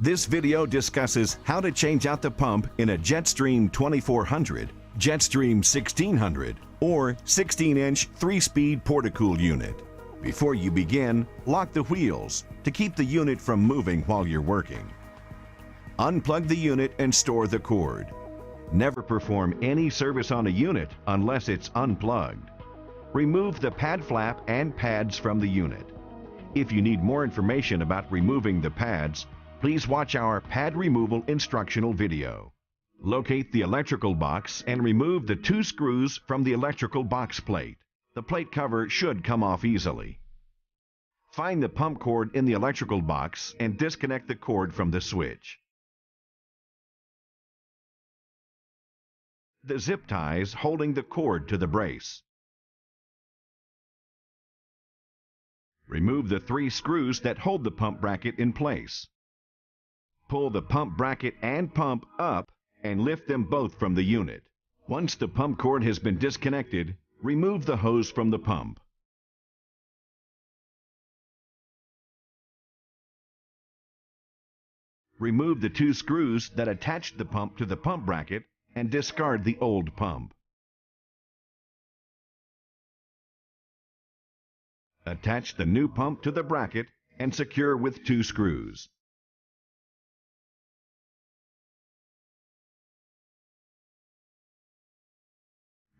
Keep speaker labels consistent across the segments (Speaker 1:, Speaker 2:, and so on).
Speaker 1: This video discusses how to change out the pump in a Jetstream 2400, Jetstream 1600, or 16-inch 3-speed PORTACOOL unit. Before you begin, lock the wheels to keep the unit from moving while you're working. Unplug the unit and store the cord. Never perform any service on a unit unless it's unplugged. Remove the pad flap and pads from the unit. If you need more information about removing the pads, please watch our pad removal instructional video. Locate the electrical box and remove the 2 screws from the electrical box plate. The plate cover should come off easily. Find the pump cord in the electrical box and disconnect the cord from the switch. The zip ties holding the cord to the brace. Remove the 3 screws that hold the pump bracket in place. Pull the pump bracket and pump up and lift them both from the unit. Once the pump cord has been disconnected, remove the hose from the pump. Remove the 2 screws that attach the pump to the pump bracket and discard the old pump. Attach the new pump to the bracket and secure with 2 screws.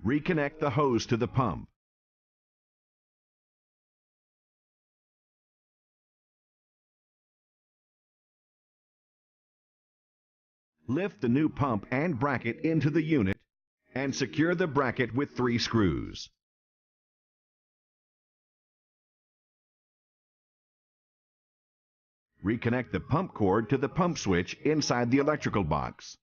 Speaker 1: Reconnect the hose to the pump. Lift the new pump and bracket into the unit and secure the bracket with 3 screws. Reconnect the pump cord to the pump switch inside the electrical box.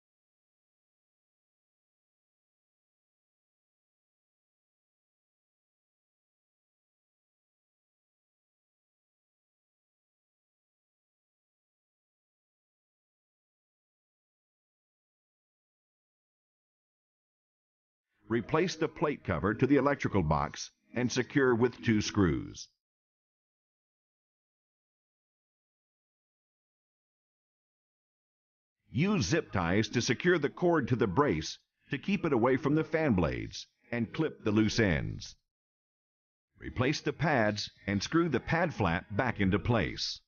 Speaker 1: Replace the plate cover to the electrical box and secure with 2 screws. Use zip ties to secure the cord to the brace to keep it away from the fan blades and clip the loose ends. Replace the pads and screw the pad flap back into place.